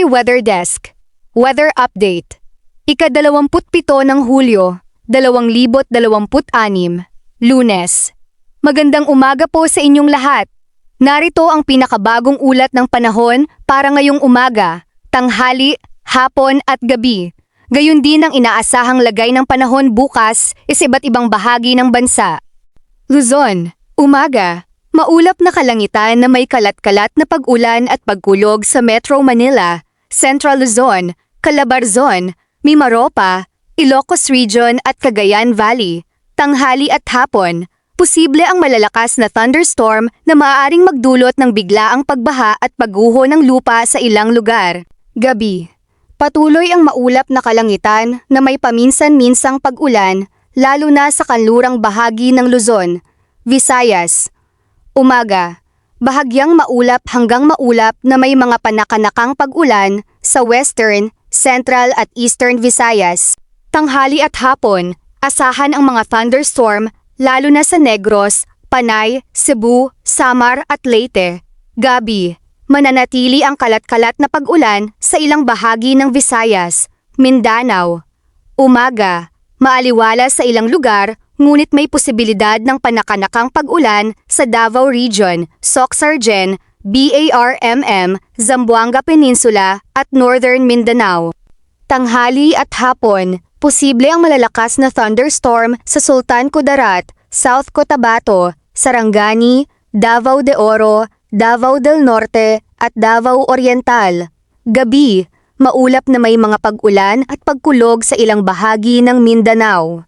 Koy Weather Desk. Weather Update. Ika-27 ng Hulyo, 2026. Lunes. Magandang umaga po sa inyong lahat. Narito ang pinakabagong ulat ng panahon para ngayong umaga, tanghali, hapon at gabi. Gayon din ang inaasahang lagay ng panahon bukas sa iba't ibang bahagi ng bansa. Luzon, umaga. Maulap na kalangitan na may kalat-kalat na pag-ulan at pagkulog sa Metro Manila, Central Luzon, Calabarzon, Mimaropa, Ilocos Region at Cagayan Valley. Tanghali at hapon, posible ang malalakas na thunderstorm na maaaring magdulot ng biglaang pagbaha at pagguho ng lupa sa ilang lugar. Gabi, patuloy ang maulap na kalangitan na may paminsan-minsang pag-ulan lalo na sa kanlurang bahagi ng Luzon, Visayas. Umaga, bahagyang maulap hanggang maulap na may mga panakanakang pag-ulan sa Western, Central at Eastern Visayas. Tanghali at hapon, asahan ang mga thunderstorm lalo na sa Negros, Panay, Cebu, Samar at Leyte. Gabi, mananatili ang kalat-kalat na pag-ulan sa ilang bahagi ng Visayas, Mindanao. Umaga, maaliwala sa ilang lugar ngunit may posibilidad ng panakanakang pag-ulan sa Davao Region, Soc-Sargen, BARMM, Zamboanga Peninsula at Northern Mindanao. Tanghali at hapon, posible ang malalakas na thunderstorm sa Sultan Kudarat, South Cotabato, Sarangani, Davao de Oro, Davao del Norte at Davao Oriental. Gabi, maulap na may mga pag-ulan at pagkulog sa ilang bahagi ng Mindanao.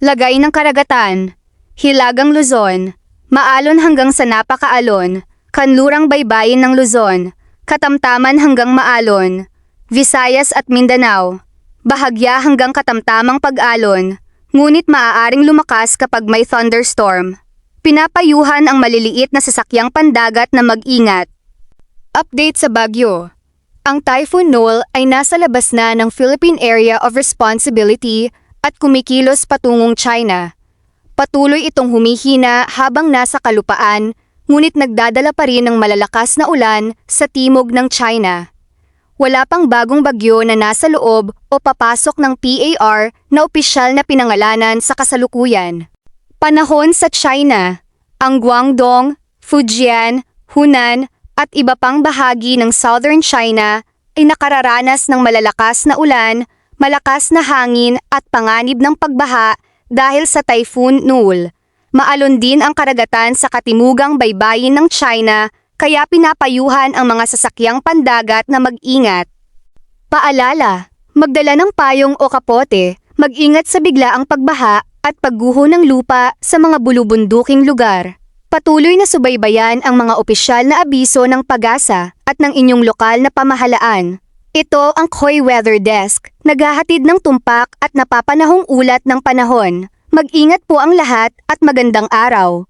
Lagay ng karagatan, Hilagang Luzon, maalon hanggang sa napakaalon, kanlurang baybayin ng Luzon, katamtaman hanggang maalon, Visayas at Mindanao, bahagya hanggang katamtamang pag-alon, ngunit maaaring lumakas kapag may thunderstorm. Pinapayuhan ang maliliit na sasakyang pandagat na mag-ingat. Update sa bagyo. Ang Typhoon Noel ay nasa labas na ng Philippine Area of Responsibility at kumikilos patungong China. Patuloy itong humihina habang nasa kalupaan, ngunit nagdadala pa rin ng malalakas na ulan sa timog ng China. Wala pang bagong bagyo na nasa loob o papasok ng PAR na opisyal na pinangalanan sa kasalukuyan. Panahon sa China. Ang Guangdong, Fujian, Hunan at iba pang bahagi ng Southern China ay nakararanas ng malalakas na ulan, malakas na hangin at panganib ng pagbaha dahil sa Typhoon Noel. Maalon din ang karagatan sa katimugang baybayin ng China kaya pinapayuhan ang mga sasakyang pandagat na mag-ingat. Paalala, magdala ng payong o kapote, mag-ingat sa biglaang pagbaha at pagguho ng lupa sa mga bulubunduking lugar. Patuloy na subaybayan ang mga opisyal na abiso ng PAGASA at ng inyong lokal na pamahalaan. Ito ang Koy Weather Desk, naghahatid ng tumpak at napapanahong ulat ng panahon. Mag-ingat po ang lahat at magandang araw.